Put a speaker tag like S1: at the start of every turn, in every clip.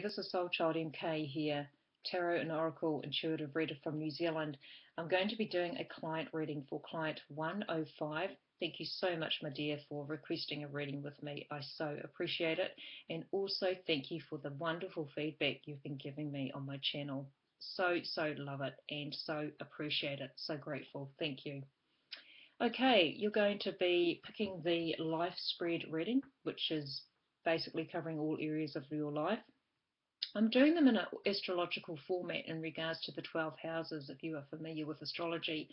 S1: this is Soul Child MK here, Tarot and Oracle Intuitive Reader from New Zealand. I'm going to be doing a client reading for client 105. Thank you so much, my dear, for requesting a reading with me. I so appreciate it. And also thank you for the wonderful feedback you've been giving me on my channel. So love it and so appreciate it. So grateful. Thank you. Okay, you're going to be picking the life spread reading, which is basically covering all areas of your life. I'm doing them in an astrological format in regards to the 12 houses, if you are familiar with astrology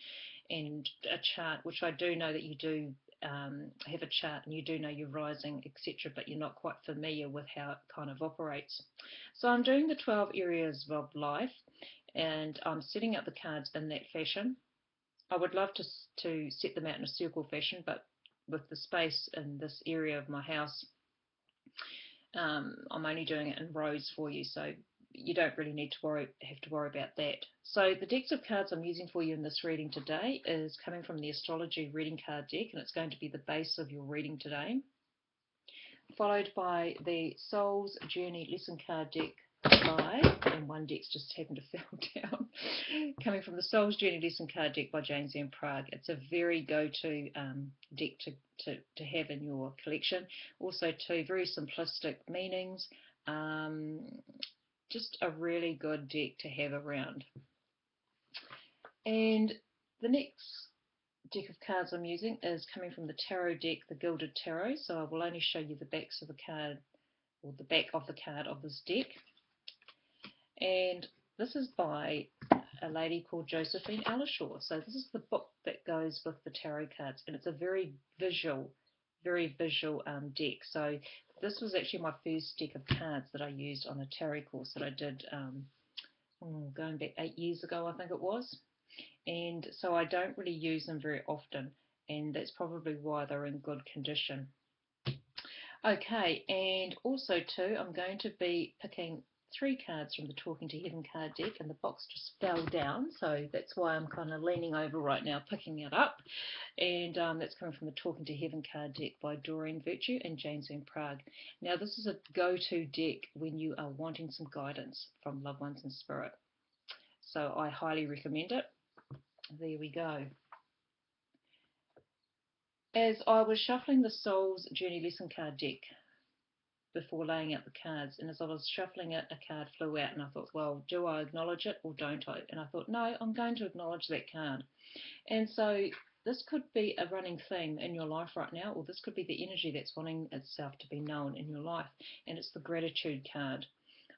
S1: and a chart, which I do know that you do have a chart and you do know your rising, etc., but you're not quite familiar with how it kind of operates. So I'm doing the 12 areas of life and I'm setting up the cards in that fashion. I would love to set them out in a circle fashion, but with the space in this area of my house, I'm only doing it in rows for you, so you don't really need to have to worry about that. So the decks of cards I'm using for you in this reading today is coming from the Astrology Reading Card deck, and it's going to be the base of your reading today, followed by the Soul's Journey Lesson Card deck and one deck's just happened to fall down, coming from the Soul's Journey Lesson Card deck by James M. Prague. It's a very go-to deck to have in your collection. Also, too, very simplistic meanings. Just a really good deck to have around. And the next deck of cards I'm using is coming from the Tarot deck, the Gilded Tarot. So I will only show you the backs of the card, or the back of the card of this deck. And this is by a lady called Josephine Ellishaw. So this is the book that goes with the tarot cards, and it's a very visual deck. So this was actually my first deck of cards that I used on a tarot course that I did going back 8 years ago, I think it was. And so I don't really use them very often, and that's probably why they're in good condition. Okay, and also too, I'm going to be picking 3 cards from the Talking to Heaven card deck, and the box just fell down, so that's why I'm kind of leaning over right now picking it up. And that's coming from the Talking to Heaven card deck by Doreen Virtue and James M. Prague. Now this is a go-to deck when you are wanting some guidance from loved ones in spirit, so I highly recommend it. There we go. As I was shuffling the Soul's Journey Lesson card deck before laying out the cards, and as I was shuffling it, a card flew out, and I thought, well, do I acknowledge it or don't I? And I thought, no, I'm going to acknowledge that card. And so this could be a running theme in your life right now, or this could be the energy that's wanting itself to be known in your life, and it's the gratitude card.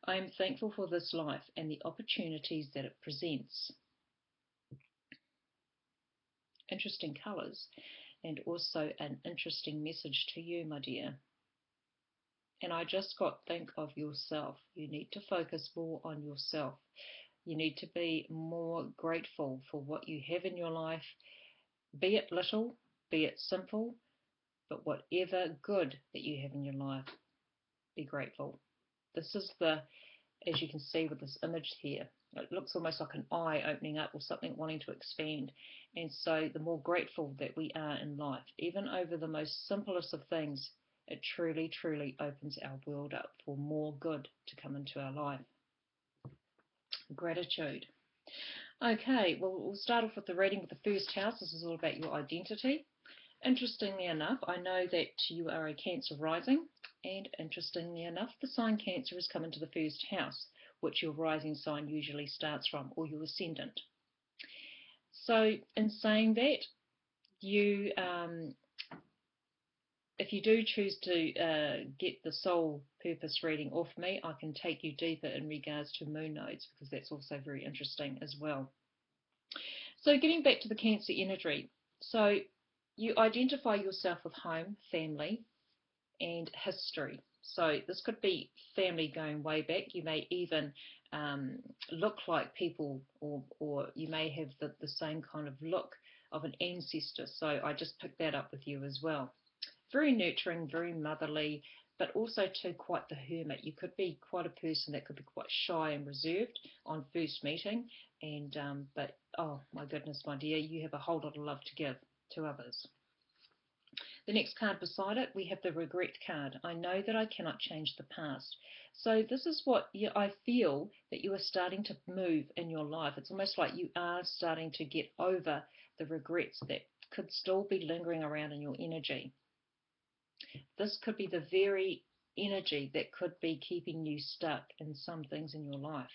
S1: I am thankful for this life and the opportunities that it presents. Interesting colours, and also an interesting message to you, my dear. And I just got think of yourself. You need to focus more on yourself. You need to be more grateful for what you have in your life, be it little, be it simple, but whatever good that you have in your life, be grateful. This is as you can see with this image here, it looks almost like an eye opening up or something wanting to expand. And so the more grateful that we are in life, even over the most simplest of things, it truly opens our world up for more good to come into our life. Gratitude. Okay, well, we'll start off with the reading with the first house. This is all about your identity. Interestingly enough, I know that you are a Cancer rising, and interestingly enough, the sign Cancer has come into the first house, which your rising sign usually starts from, or your ascendant. So in saying that, you if you do choose to get the soul purpose reading off me, I can take you deeper in regards to moon nodes, because that's also very interesting as well. So getting back to the Cancer energy, so you identify yourself with home, family, and history. So this could be family going way back. You may even look like people, or you may have the same kind of look of an ancestor. So I just picked that up with you as well. Very nurturing, very motherly, but also too quite the hermit. You could be quite a person that could be quite shy and reserved on first meeting, and but oh my goodness, my dear, you have a whole lot of love to give to others. The next card beside it, we have the regret card. I know that I cannot change the past. So this is what I feel that you are starting to move in your life. It's almost like you are starting to get over the regrets that could still be lingering around in your energy. This could be the very energy that could be keeping you stuck in some things in your life.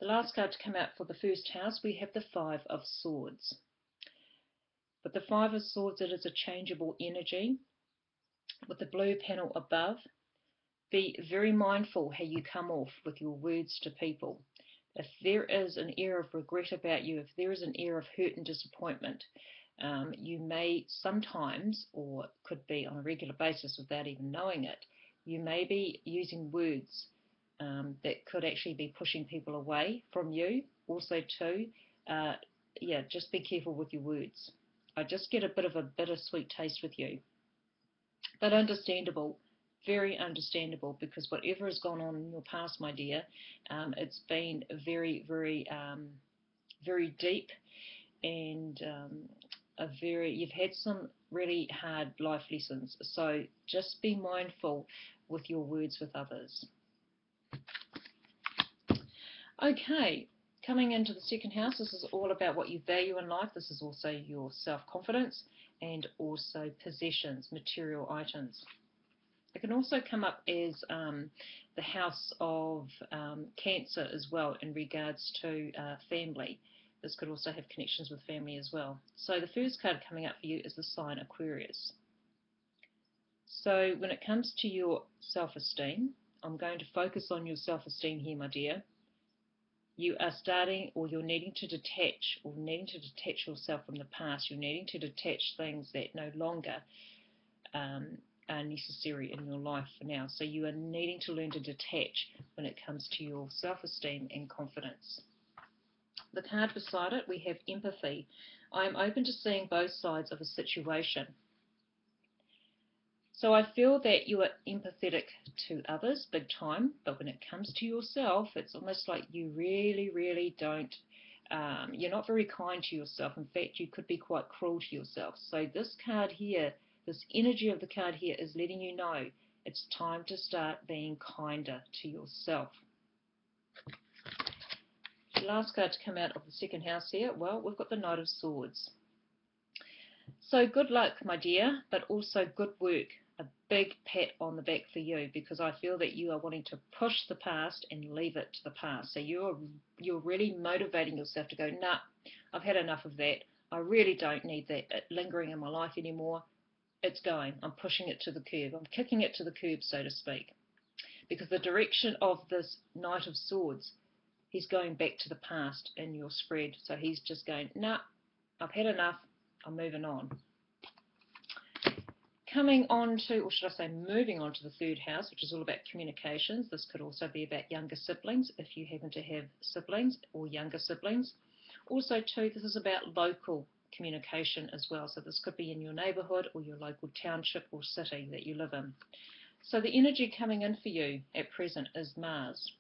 S1: The last card to come out for the first house, we have the Five of Swords. With the Five of Swords, it is a changeable energy. With the blue panel above, be very mindful how you come off with your words to people. If there is an air of regret about you, if there is an air of hurt and disappointment, you may sometimes, or could be on a regular basis without even knowing it, you may be using words that could actually be pushing people away from you. Also too, just be careful with your words. I just get a bit of a bittersweet taste with you. But understandable, very understandable, because whatever has gone on in your past, my dear, it's been very, very, very deep, and you've had some really hard life lessons. So just be mindful with your words with others. Okay, coming into the second house, this is all about what you value in life. This is also your self-confidence and also possessions, material items. It can also come up as the house of Cancer as well in regards to family. This could also have connections with family as well. So the first card coming up for you is the sign Aquarius. So when it comes to your self-esteem, I'm going to focus on your self-esteem here, my dear. You are starting, or you're needing to detach, yourself from the past. You're needing to detach things that no longer are necessary in your life for now. So you are needing to learn to detach when it comes to your self-esteem and confidence. The card beside it, we have empathy. I am open to seeing both sides of a situation. So I feel that you are empathetic to others, big time, but when it comes to yourself, it's almost like you really, really don't, you're not very kind to yourself. In fact, you could be quite cruel to yourself. So this card here, this energy of the card here is letting you know it's time to start being kinder to yourself. The last card to come out of the second house here, well, we've got the Knight of Swords. So good luck, my dear, but also good work. A big pat on the back for you, because I feel that you are wanting to push the past and leave it to the past. So you're really motivating yourself to go, nah, I've had enough of that. I really don't need that lingering in my life anymore. It's going. I'm pushing it to the curb. I'm kicking it to the curb, so to speak. Because the direction of this Knight of Swords, he's going back to the past in your spread. So he's just going, nah, I've had enough. I'm moving on. Coming on to, or should I say moving on to the third house, which is all about communications. This could also be about younger siblings, if you happen to have siblings or younger siblings. Also too, this is about local communication as well. So this could be in your neighbourhood or your local township or city that you live in. So the energy coming in for you at present is Mars.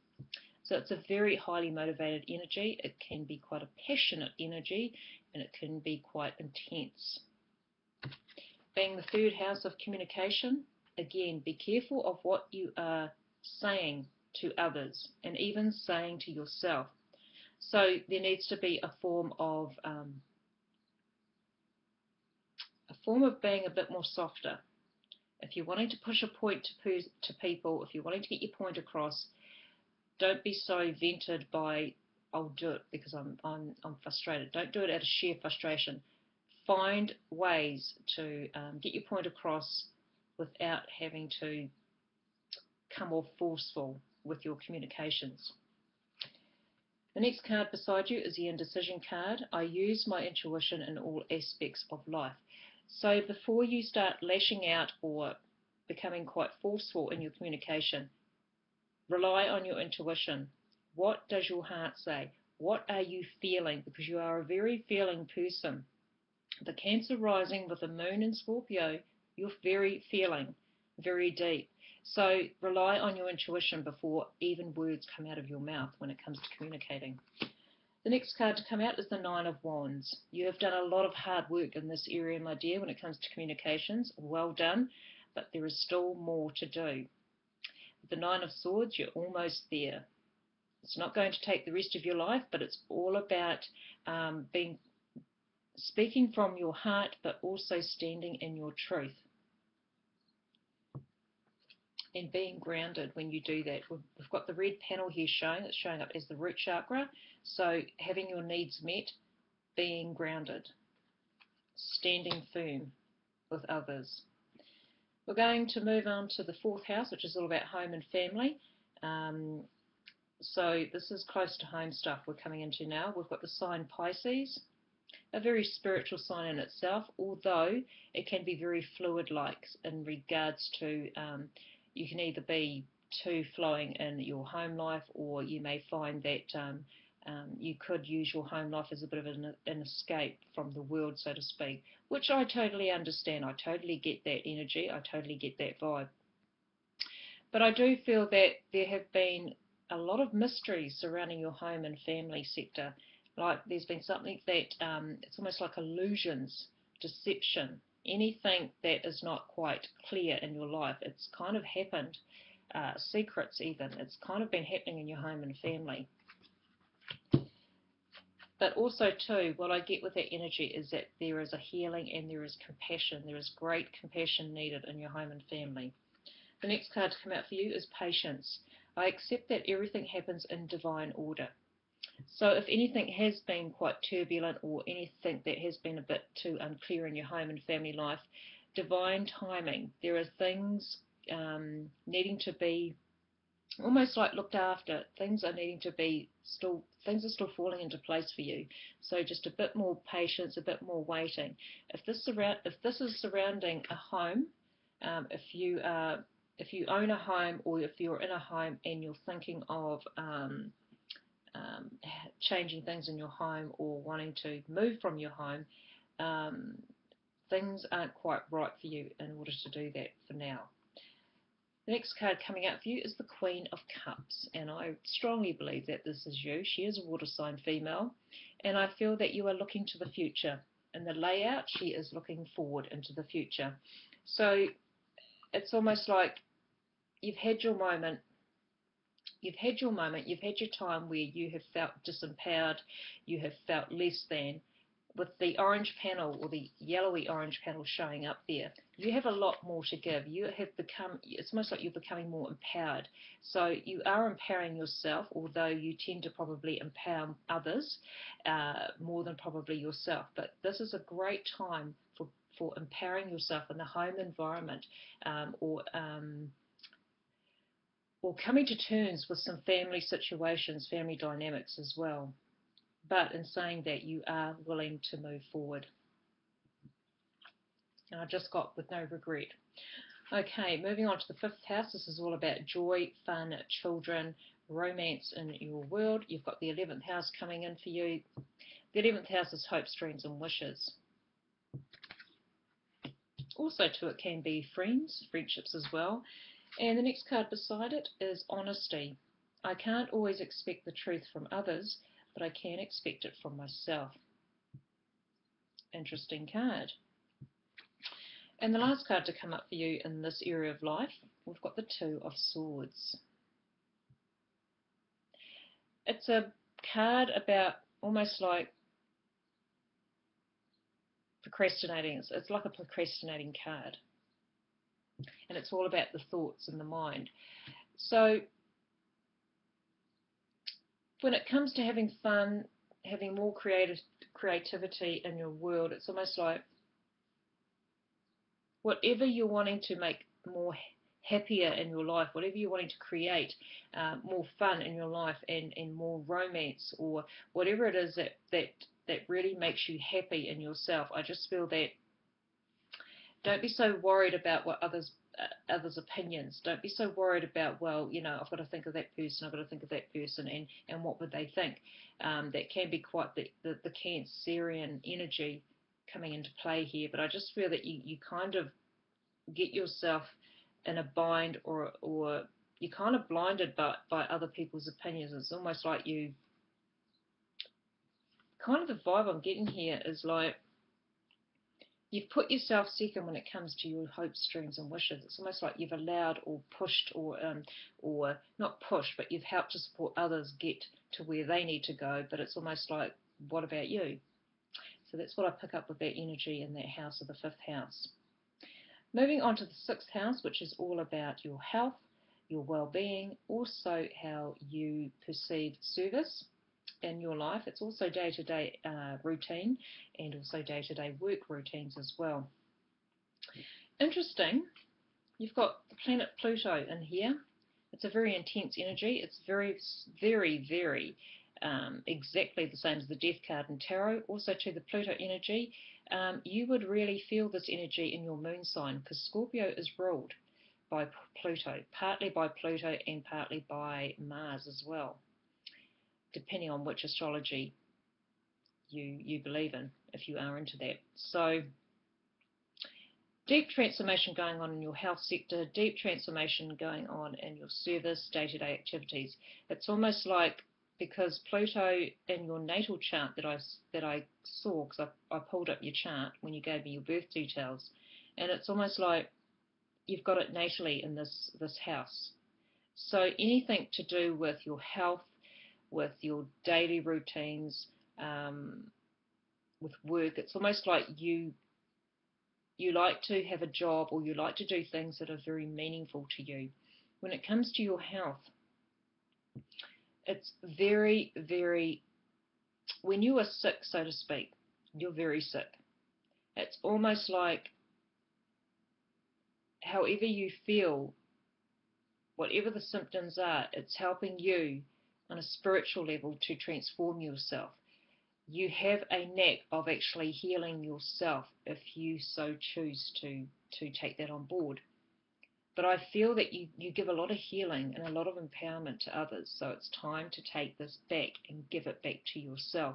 S1: So it's a very highly motivated energy. It can be quite a passionate energy, and it can be quite intense. Being the third house of communication, again, be careful of what you are saying to others and even saying to yourself. So there needs to be a form of being a bit more softer. If you're wanting to push a point to people, if you're wanting to get your point across, don't be so vented by, I'll do it because I'm frustrated. Don't do it out of sheer frustration. Find ways to get your point across without having to come off forceful with your communications. The next card beside you is the indecision card. I use my intuition in all aspects of life. So before you start lashing out or becoming quite forceful in your communication, rely on your intuition. What does your heart say? What are you feeling? Because you are a very feeling person. The Cancer rising with the moon in Scorpio, you're very feeling, very deep. So rely on your intuition before even words come out of your mouth when it comes to communicating. The next card to come out is the Nine of Wands. You have done a lot of hard work in this area, my dear, when it comes to communications. Well done, but there is still more to do. With the Nine of Swords, you're almost there. It's not going to take the rest of your life, but it's all about speaking from your heart, but also standing in your truth and being grounded when you do that. We've got the red panel here showing, it's showing up as the root chakra. So having your needs met, being grounded, standing firm with others. We're going to move on to the fourth house, which is all about home and family. So this is close to home stuff we're coming into now. We've got the sign Pisces, a very spiritual sign in itself, although it can be very fluid-like in regards to you can either be too flowing in your home life, or you may find that you could use your home life as a bit of an escape from the world, so to speak, which I totally understand. I totally get that energy. I totally get that vibe. But I do feel that there have been a lot of mysteries surrounding your home and family sector. Like there's been something that it's almost like illusions, deception, anything that is not quite clear in your life. It's kind of happened, secrets even. It's kind of been happening in your home and family. But also too, what I get with that energy is that there is a healing and there is compassion. There is great compassion needed in your home and family. The next card to come out for you is patience. I accept that everything happens in divine order. So if anything has been quite turbulent, or anything that has been a bit too unclear in your home and family life, divine timing. There are things needing to be almost like looked after. Things are needing to be things are still falling into place for you. So just a bit more patience, a bit more waiting. If this is surrounding a home, if you own a home, or if you're in a home and you're thinking of changing things in your home or wanting to move from your home, things aren't quite right for you in order to do that for now. The next card coming out for you is the Queen of Cups, and I strongly believe that this is you. She is a water sign female, and I feel that you are looking to the future. In the layout, she is looking forward into the future. So it's almost like you've had your moment. You've had your time where you have felt disempowered, you have felt less than. With the orange panel, or the yellowy orange panel showing up there, you have a lot more to give. You have become, it's almost like you're becoming more empowered. So you are empowering yourself, although you tend to probably empower others more than probably yourself. But this is a great time for empowering yourself in the home environment, or coming to terms with some family situations, family dynamics as well. But in saying that, you are willing to move forward. And I just got with no regret. Okay, moving on to the fifth house. This is all about joy, fun, children, romance in your world. You've got the 11th house coming in for you. The 11th house is hopes, dreams and wishes. Also too, it can be friends, friendships as well. And the next card beside it is honesty. I can't always expect the truth from others, but I can expect it from myself. Interesting card. And the last card to come up for you in this area of life, we've got the Two of Swords. It's a card about almost like procrastinating. It's like a procrastinating card. And it's all about the thoughts and the mind. So when it comes to having fun, having more creativity in your world, it's almost like whatever you're wanting to make more happier in your life, whatever you're wanting to create more fun in your life, and more romance, or whatever it is that really makes you happy in yourself, I just feel that don't be so worried about what others' opinions. Don't be so worried about, well, I've got to think of that person, I've got to think of that person, and what would they think. That can be quite the Cancerian energy coming into play here. But I just feel that you kind of get yourself in a bind, or you're kind of blinded by other people's opinions. It's almost like you kind of the vibe I'm getting here is like you've put yourself second when it comes to your hopes, dreams, and wishes. It's almost like you've allowed or pushed or not pushed, but you've helped to support others get to where they need to go. But it's almost like, what about you? So that's what I pick up with that energy in that house of the fifth house. Moving on to the sixth house, which is all about your health, your well-being, also how you perceive service in your life. It's also day-to-day routine and also day-to-day work routines as well. Interesting, you've got the planet Pluto in here. It's a very intense energy. It's very, very, very exactly the same as the Death card in Tarot. Also to the Pluto energy, you would really feel this energy in your moon sign because Scorpio is ruled by Pluto, partly by Pluto and partly by Mars as well, depending on which astrology you believe in, if you are into that. So deep transformation going on in your health sector, deep transformation going on in your service, day-to-day activities. It's almost like, because Pluto in your natal chart that I saw, because I pulled up your chart when you gave me your birth details, and it's almost like you've got it natally in this house. So anything to do with your health, with your daily routines, with work, it's almost like you like to have a job or you like to do things that are very meaningful to you. When it comes to your health, it's very, very, when you are sick, so to speak, you're very sick. It's almost like however you feel, whatever the symptoms are, it's helping you on a spiritual level to transform yourself. You have a knack of actually healing yourself if you so choose to take that on board. But I feel that you give a lot of healing and a lot of empowerment to others, so it's time to take this back and give it back to yourself.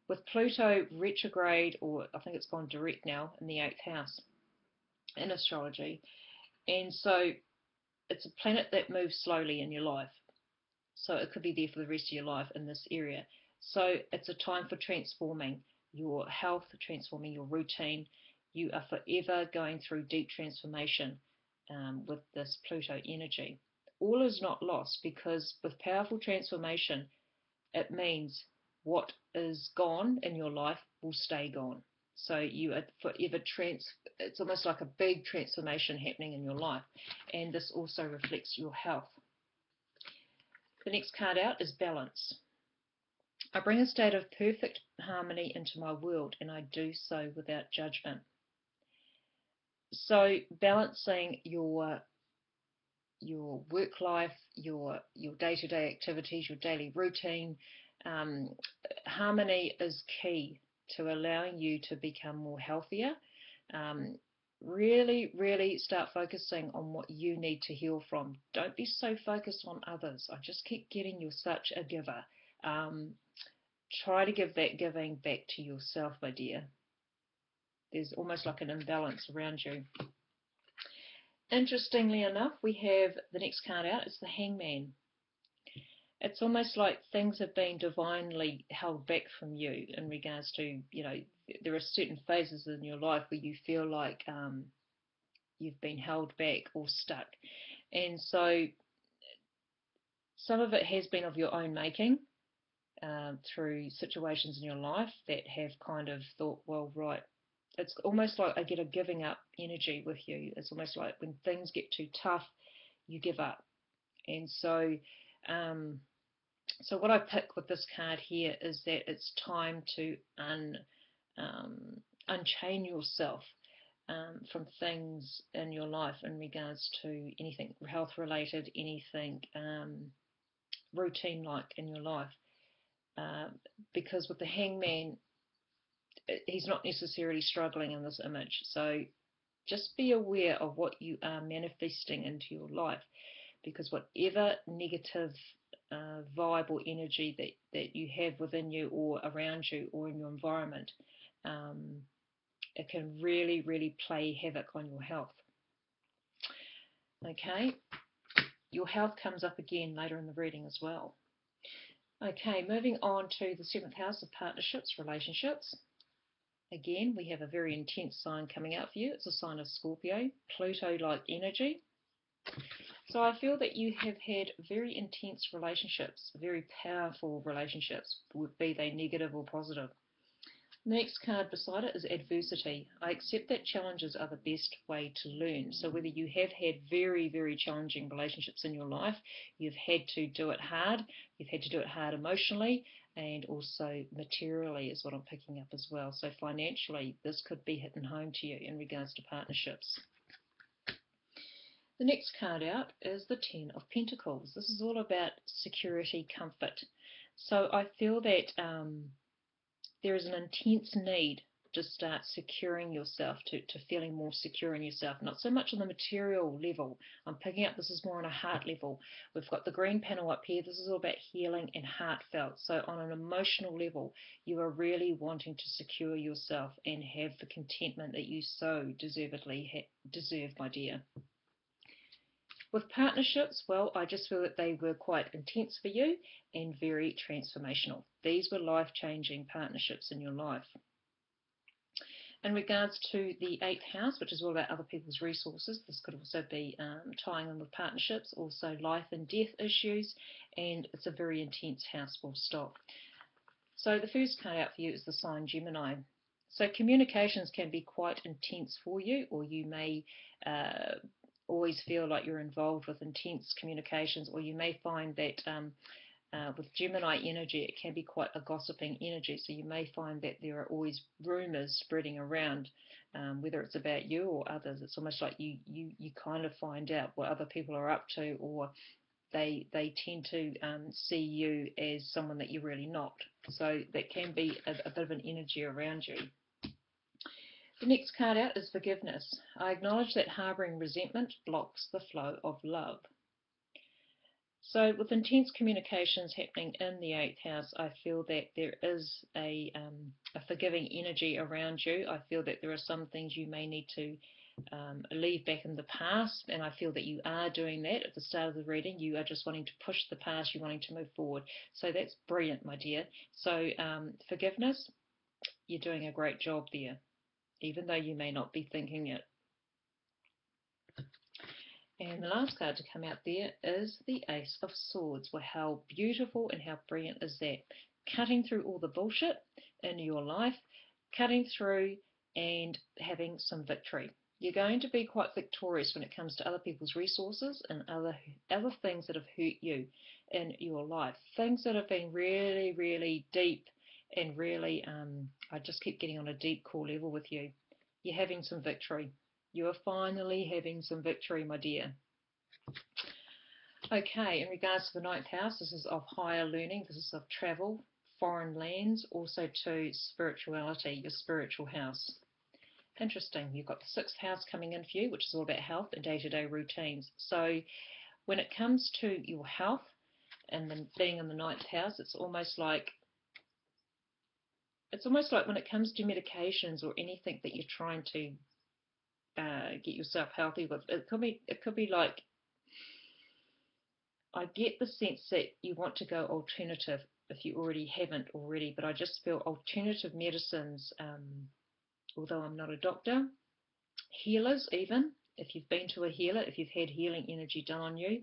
S1: With Pluto retrograde, or I think it's gone direct now, in the 8th house in astrology, and so it's a planet that moves slowly in your life, so it could be there for the rest of your life in this area. So it's a time for transforming your health, transforming your routine. You are forever going through deep transformation with this Pluto energy. All is not lost, because with powerful transformation, it means what is gone in your life will stay gone. So you are forever it's almost like a big transformation happening in your life, and this also reflects your health. The next card out is balance. I bring a state of perfect harmony into my world, and I do so without judgment. So balancing your work life, your day-to-day activities, your daily routine, harmony is key to allowing you to become more healthier. Really, really start focusing on what you need to heal from. Don't be so focused on others. I just keep getting you're such a giver. Try to give that giving back to yourself, my dear. There's almost like an imbalance around you. Interestingly enough, we have the next card out. It's the Hangman. It's almost like things have been divinely held back from you in regards to, there are certain phases in your life where you feel like you've been held back or stuck. And so some of it has been of your own making, through situations in your life that have kind of thought, well, right, it's almost like I get a giving up energy with you. It's almost like when things get too tough, you give up. And so so what I pick with this card here is that it's time to unchain yourself from things in your life in regards to anything health related, anything routine like in your life. Because with the Hangman, he's not necessarily struggling in this image. So just be aware of what you are manifesting into your life, because whatever negative vibe or energy that you have within you or around you or in your environment, it can really, really play havoc on your health. Okay, your health comes up again later in the reading as well. Okay, moving on to the 7th house of partnerships, relationships. Again, we have a very intense sign coming out for you. It's a sign of Scorpio, Pluto-like energy. So I feel that you have had very intense relationships, very powerful relationships, be they negative or positive. The next card beside it is adversity. I accept that challenges are the best way to learn. So whether you have had very, very challenging relationships in your life, you've had to do it hard, you've had to do it hard emotionally, and also materially is what I'm picking up as well. So financially, this could be hitting home to you in regards to partnerships. The next card out is the Ten of Pentacles. This is all about security, comfort. So I feel that there is an intense need to start securing yourself, to feeling more secure in yourself. Not so much on the material level. I'm picking up this is more on a heart level. We've got the green panel up here. This is all about healing and heartfelt. So on an emotional level, you are really wanting to secure yourself and have the contentment that you so deservedly deserve, my dear. With partnerships, well, I just feel that they were quite intense for you and very transformational. These were life-changing partnerships in your life. In regards to the 8th house, which is all about other people's resources, this could also be tying in with partnerships, also life and death issues, and it's a very intense house, full stop. So the first card out for you is the sign Gemini. So communications can be quite intense for you, or you may always feel like you're involved with intense communications, or you may find that with Gemini energy, it can be quite a gossiping energy. So you may find that there are always rumors spreading around, whether it's about you or others. It's almost like you kind of find out what other people are up to, or they tend to see you as someone that you're really not. So that can be a bit of an energy around you. The next card out is forgiveness. I acknowledge that harboring resentment blocks the flow of love. So with intense communications happening in the 8th house, I feel that there is a forgiving energy around you. I feel that there are some things you may need to leave back in the past, and I feel that you are doing that at the start of the reading. You are just wanting to push the past, you're wanting to move forward. So that's brilliant, my dear. So forgiveness, you're doing a great job there, even though you may not be thinking it. And the last card to come out there is the Ace of Swords. Well, how beautiful and how brilliant is that? Cutting through all the bullshit in your life, cutting through and having some victory. You're going to be quite victorious when it comes to other people's resources and other things that have hurt you in your life. Things that have been really, really deep and really, I just keep getting on a deep core level with you. You're having some victory. You are finally having some victory, my dear. Okay, in regards to the 9th house, this is of higher learning, this is of travel, foreign lands, also to spirituality, your spiritual house. Interesting, you've got the 6th house coming in for you, which is all about health and day-to-day routines. So when it comes to your health and then being in the 9th house, it's almost like when it comes to medications or anything that you're trying to get yourself healthy with, it could be like, I get the sense that you want to go alternative if you already haven't already, but I just feel alternative medicines, although I'm not a doctor, healers even, if you've been to a healer, if you've had healing energy done on you,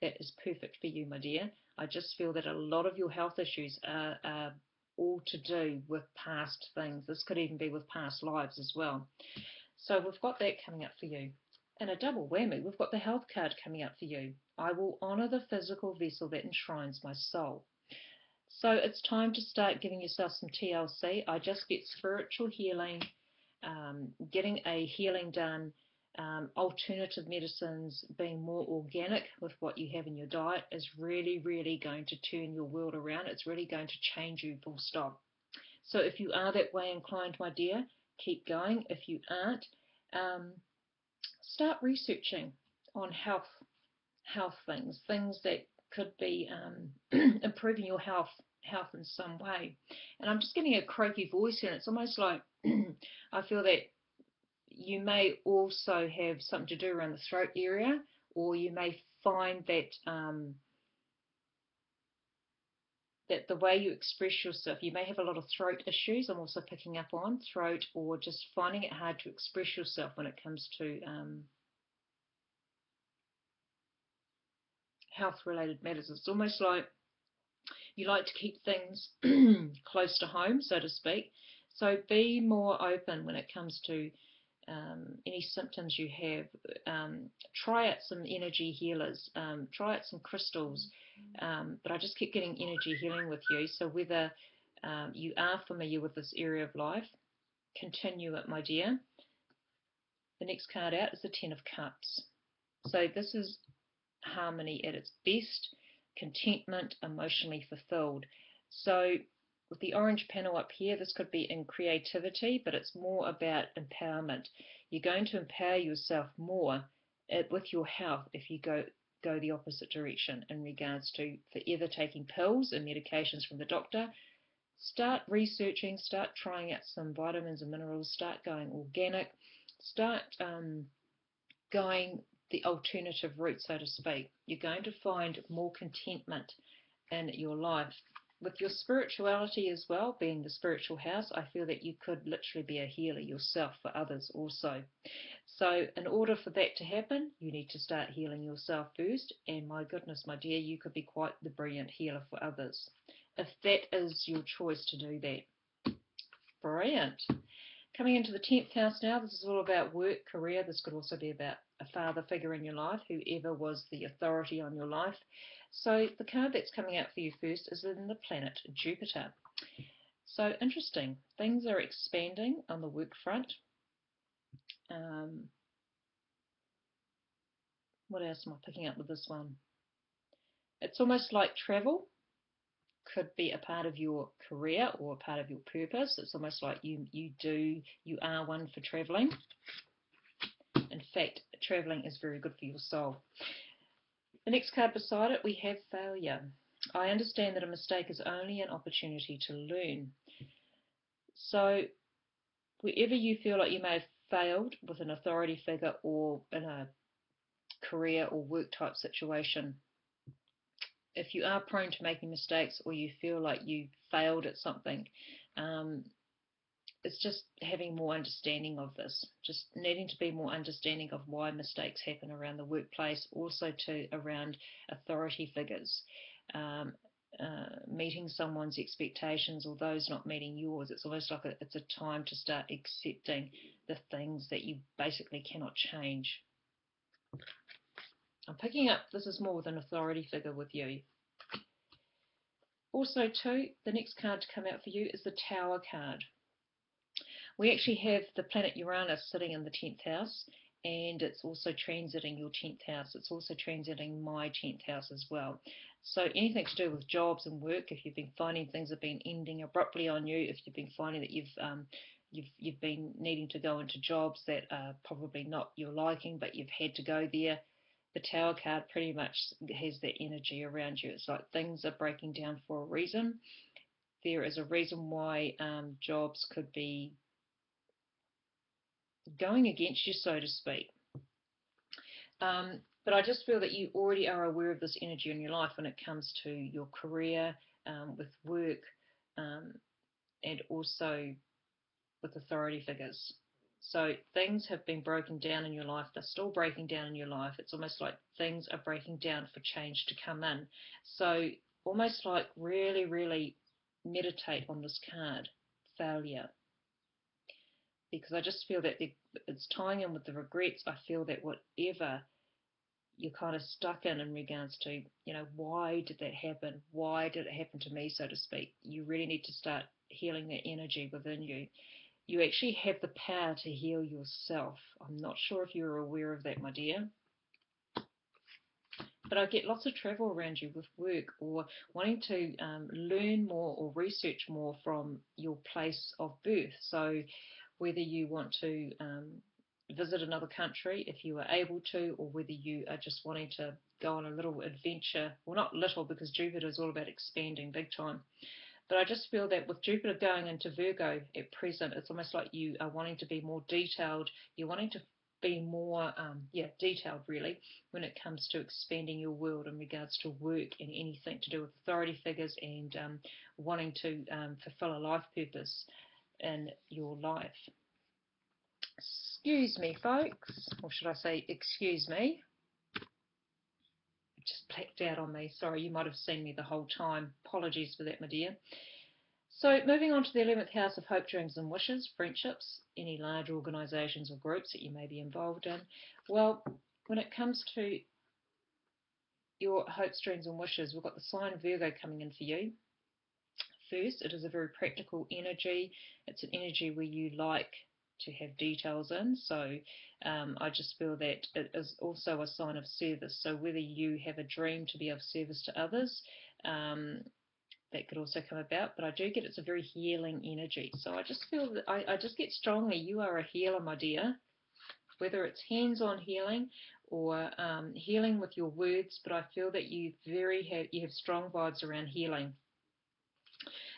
S1: that is perfect for you, my dear. I just feel that a lot of your health issues are all to do with past things. This could even be with past lives as well. So we've got that coming up for you. And a double whammy, we've got the health card coming up for you. I will honour the physical vessel that enshrines my soul. So it's time to start giving yourself some TLC. I just get spiritual healing, getting a healing done, alternative medicines, being more organic with what you have in your diet is really, really going to turn your world around. It's really going to change you, full stop. So if you are that way inclined, my dear, keep going. If you aren't, start researching on health things that could be improving your health in some way. And I'm just getting a croaky voice here, and it's almost like I feel that you may also have something to do around the throat area, or you may find that that the way you express yourself, you may have a lot of throat issues. I'm also picking up on throat, or just finding it hard to express yourself when it comes to health-related matters. It's almost like you like to keep things close to home, so to speak. So be more open when it comes to any symptoms you have. Try out some energy healers, try out some crystals, but I just keep getting energy healing with you. So whether you are familiar with this area of life, continue it, my dear. The next card out is the Ten of Cups. So this is harmony at its best, contentment, emotionally fulfilled. So with the orange panel up here, this could be in creativity, but it's more about empowerment. You're going to empower yourself more with your health if you go the opposite direction in regards to forever taking pills and medications from the doctor. Start researching, start trying out some vitamins and minerals, start going organic, start going the alternative route, so to speak. You're going to find more contentment in your life. With your spirituality as well, being the spiritual house, I feel that you could literally be a healer yourself for others also. So in order for that to happen, you need to start healing yourself first, and my goodness, my dear, you could be quite the brilliant healer for others, if that is your choice to do that. Brilliant. Coming into the 10th house now, this is all about work, career. This could also be about a father figure in your life, whoever was the authority on your life. So the card that's coming out for you first is in the planet Jupiter. So interesting. Things are expanding on the work front. What else am I picking up with this one? It's almost like travel could be a part of your career or a part of your purpose. It's almost like you are one for traveling. In fact, traveling is very good for your soul. The next card beside it, we have failure. I understand that a mistake is only an opportunity to learn. So wherever you feel like you may have failed with an authority figure or in a career or work type situation, if you are prone to making mistakes or you feel like you failed at something, it's just having more understanding of this, just needing to be more understanding of why mistakes happen around the workplace, also around authority figures, meeting someone's expectations or those not meeting yours. It's almost like it's a time to start accepting the things that you basically cannot change. I'm picking up this is more with an authority figure with you. Also too, the next card to come out for you is the Tower card. We actually have the planet Uranus sitting in the 10th house, and it's also transiting your 10th house. It's also transiting my 10th house as well. So anything to do with jobs and work, if you've been finding things have been ending abruptly on you, if you've been finding that you've been needing to go into jobs that are probably not your liking, but you've had to go there, the Tower card pretty much has that energy around you. It's like things are breaking down for a reason. There is a reason why jobs could be going against you, so to speak. But I just feel that you already are aware of this energy in your life when it comes to your career, with work, and also with authority figures. So things have been broken down in your life. They're still breaking down in your life. It's almost like things are breaking down for change to come in. So almost like really, really meditate on this card, failure. Because I just feel that it's tying in with the regrets. I feel that whatever you're kind of stuck in regards to, why did that happen? Why did it happen to me, so to speak? You really need to start healing that energy within you. You actually have the power to heal yourself. I'm not sure if you're aware of that, my dear. But I get lots of travel around you with work or wanting to learn more or research more from your place of birth. So whether you want to visit another country if you are able to, or whether you are just wanting to go on a little adventure, well, not little, because Jupiter is all about expanding big time. But I just feel that with Jupiter going into Virgo at present, it's almost like you are wanting to be more detailed. You're wanting to be more detailed really when it comes to expanding your world in regards to work and anything to do with authority figures and wanting to fulfill a life purpose in your life. Excuse me, folks, or should I say excuse me. It just blacked out on me. Sorry, you might have seen me the whole time. Apologies for that, my dear. So moving on to the 11th house of hope, dreams and wishes, friendships, any large organisations or groups that you may be involved in. Well, when it comes to your hopes, dreams and wishes, we've got the sign of Virgo coming in for you. First, it is a very practical energy. It's an energy where you like to have details in. So I just feel that it is also a sign of service. So whether you have a dream to be of service to others, that could also come about, but I do get it's a very healing energy. So I just feel that I just get strongly you are a healer, my dear, whether it's hands-on healing or healing with your words, but I feel that you have strong vibes around healing.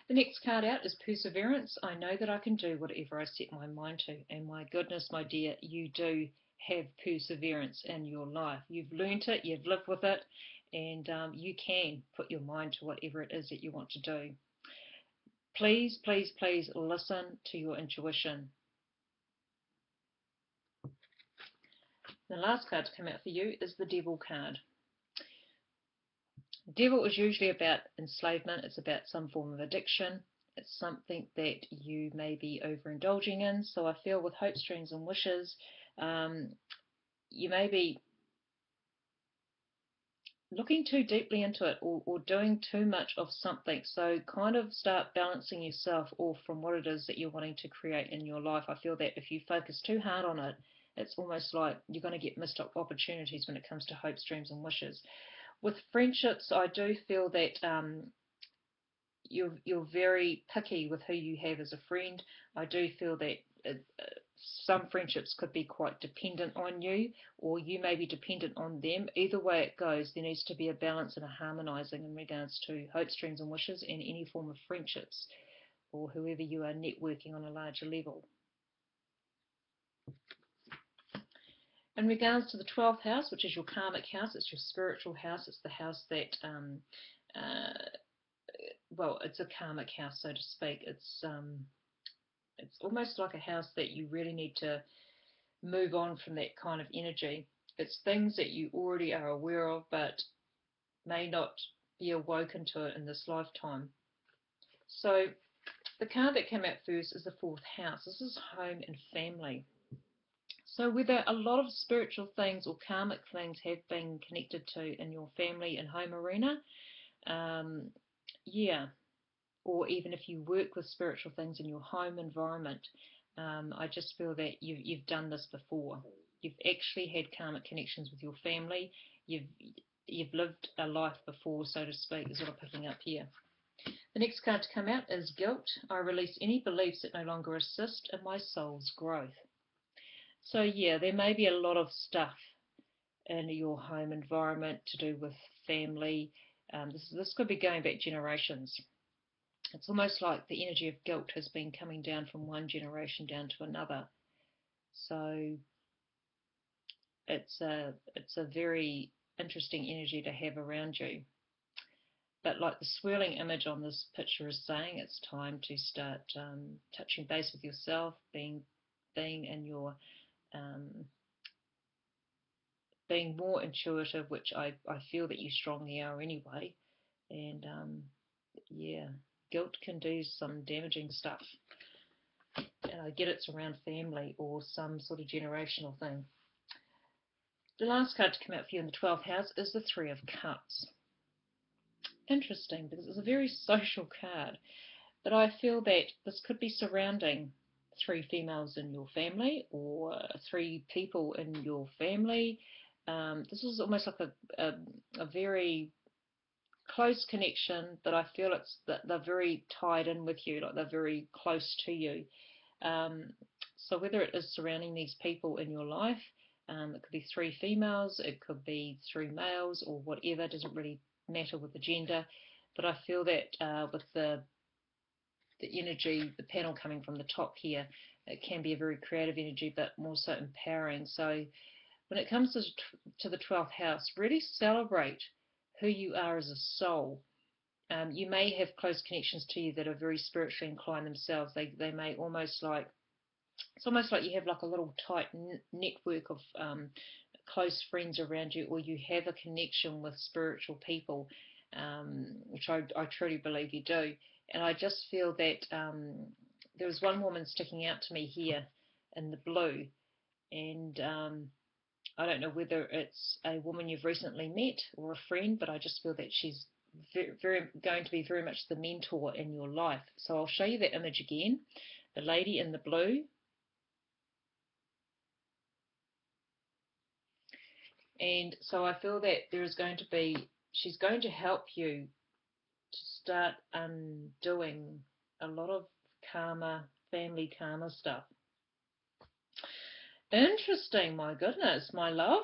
S1: The next card out is perseverance. I know that I can do whatever I set my mind to, and my goodness, my dear, you do have perseverance in your life. You've learnt it, you've lived with it, and you can put your mind to whatever it is that you want to do. Please, please, please listen to your intuition. The last card to come out for you is the Devil card. Devil is usually about enslavement. It's about some form of addiction. It's something that you may be overindulging in. So I feel with hopes, dreams and wishes, you may be looking too deeply into it or doing too much of something. So kind of start balancing yourself off from what it is that you're wanting to create in your life. I feel that if you focus too hard on it, it's almost like you're going to get missed opportunities when it comes to hopes, dreams and wishes. With friendships, I do feel that you're very picky with who you have as a friend. I do feel that some friendships could be quite dependent on you, or you may be dependent on them. Either way it goes, there needs to be a balance and a harmonizing in regards to hopes, dreams and wishes and any form of friendships or whoever you are networking on a larger level. In regards to the 12th house, which is your karmic house, it's your spiritual house, it's the house that well, it's a karmic house, so to speak. It's almost like a house that you really need to move on from that kind of energy. It's things that you already are aware of, but may not be awoken to it in this lifetime. So the card that came out first is the 4th house. This is home and family. So whether a lot of spiritual things or karmic things have been connected to in your family and home arena, yeah, or even if you work with spiritual things in your home environment, I just feel that you've done this before. You've actually had karmic connections with your family. You've lived a life before, so to speak, is what I'm picking up here. The next card to come out is guilt. I release any beliefs that no longer assist in my soul's growth. So yeah, there may be a lot of stuff in your home environment to do with family. This could be going back generations. It's almost like the energy of guilt has been coming down from one generation down to another. So it's a very interesting energy to have around you. But like the swirling image on this picture is saying, it's time to start touching base with yourself, being in your being more intuitive, which I feel that you strongly are anyway. And yeah, guilt can do some damaging stuff. And I get it's around family or some sort of generational thing. The last card to come out for you in the 12th house is the 3 of Cups. Interesting, because it's a very social card. But I feel that this could be surrounding 3 females in your family or 3 people in your family. This is almost like a very close connection that I feel that they're very tied in with you, like they're very close to you. So whether it is surrounding these people in your life, it could be 3 females, it could be 3 males or whatever, it doesn't really matter with the gender. But I feel that with the energy, the panel coming from the top here, it can be a very creative energy, but more so empowering. So when it comes to the 12th house, really celebrate who you are as a soul. You may have close connections to you that are very spiritually inclined themselves. They may almost like, it's almost like you have like a little tight network of close friends around you, or you have a connection with spiritual people, which I truly believe you do. And I just feel that there was one woman sticking out to me here in the blue, and I don't know whether it's a woman you've recently met or a friend, but I just feel that she's going to be very much the mentor in your life. So I'll show you that image again. The lady in the blue. And so I feel that there is going to be, she's going to help you to start undoing a lot of karma, family karma stuff. Interesting, my goodness, my love.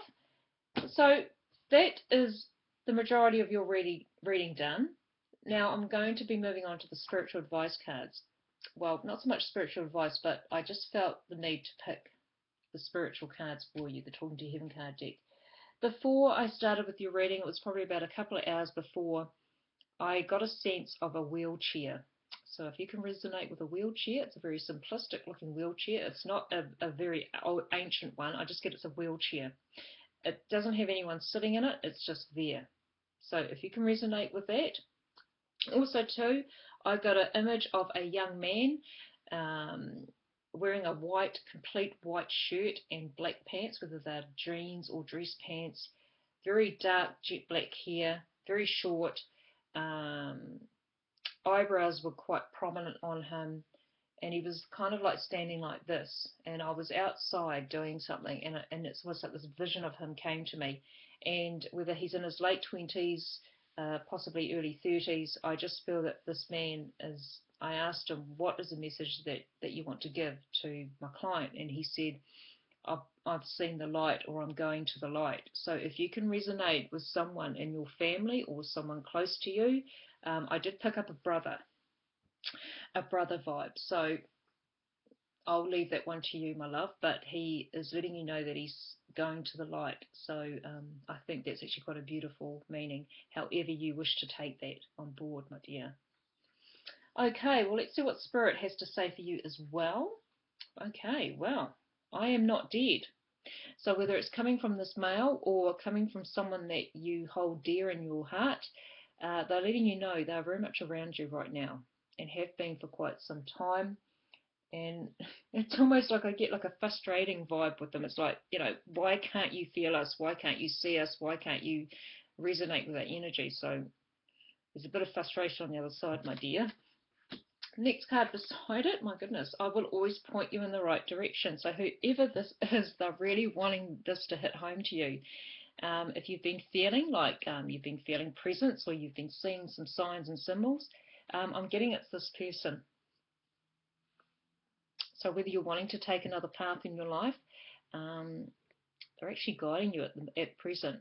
S1: So that is the majority of your reading done. Now I'm going to be moving on to the spiritual advice cards. Well, not so much spiritual advice, but I just felt the need to pick the spiritual cards for you, the Talking to Heaven card deck. Before I started with your reading, it was probably about a couple of hours before, I got a sense of a wheelchair. So if you can resonate with a wheelchair, it's a very simplistic looking wheelchair. It's not a very old, ancient one. I just get it's a wheelchair. It doesn't have anyone sitting in it. It's just there. So if you can resonate with that. Also too, I got an image of a young man wearing a complete white shirt and black pants, whether they're jeans or dress pants, very dark jet black hair, very short, eyebrows were quite prominent on him, and he was kind of like standing like this, and I was outside doing something, and it was like this vision of him came to me, and whether he's in his late 20s, possibly early 30s, I just feel that this man is, I asked him, what is the message that you want to give to my client? And he said, I've seen the light, or I'm going to the light. So if you can resonate with someone in your family or someone close to you, I did pick up a brother vibe. So I'll leave that one to you, my love, but he is letting you know that he's going to the light. So I think that's actually quite a beautiful meaning, however you wish to take that on board, my dear. Okay, well, let's see what Spirit has to say for you as well. Okay, well, I am not dead. So whether it's coming from this male or coming from someone that you hold dear in your heart, they're letting you know they're very much around you right now and have been for quite some time. And it's almost like I get like a frustrating vibe with them. It's like, you know, why can't you feel us? Why can't you see us? Why can't you resonate with that energy? So there's a bit of frustration on the other side, my dear. Next card beside it, my goodness, I will always point you in the right direction. So whoever this is, they're really wanting this to hit home to you. If you've been feeling like you've been feeling presence, or you've been seeing some signs and symbols, I'm getting it's this person. So whether you're wanting to take another path in your life, they're actually guiding you at present.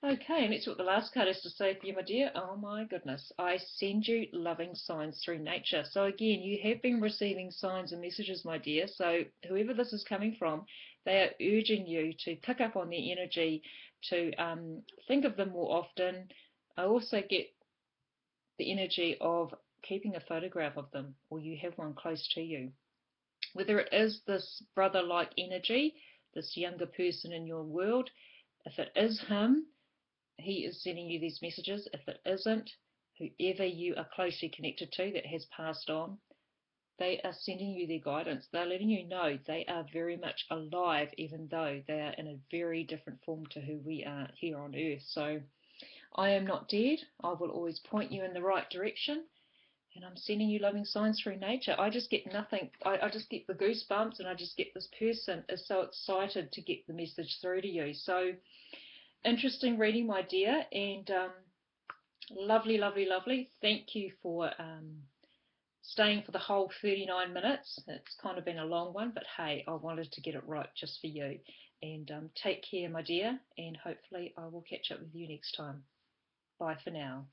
S1: Okay, and let's see what the last card has to say for you, my dear. Oh my goodness. I send you loving signs through nature. So again, you have been receiving signs and messages, my dear. So whoever this is coming from, they are urging you to pick up on their energy, to think of them more often. I also get the energy of keeping a photograph of them, or you have one close to you. Whether it is this brother-like energy, this younger person in your world, if it is him, he is sending you these messages. If it isn't, whoever you are closely connected to that has passed on, they are sending you their guidance. They're letting you know they are very much alive, even though they are in a very different form to who we are here on earth. So I am not dead. I will always point you in the right direction. And I'm sending you loving signs through nature. I just get nothing. I just get the goosebumps, and I just get this person is so excited to get the message through to you. So interesting reading, my dear, and lovely, lovely, lovely. Thank you for staying for the whole 39 minutes. It's kind of been a long one, but hey, I wanted to get it right just for you. And take care, my dear, and hopefully I will catch up with you next time. Bye for now.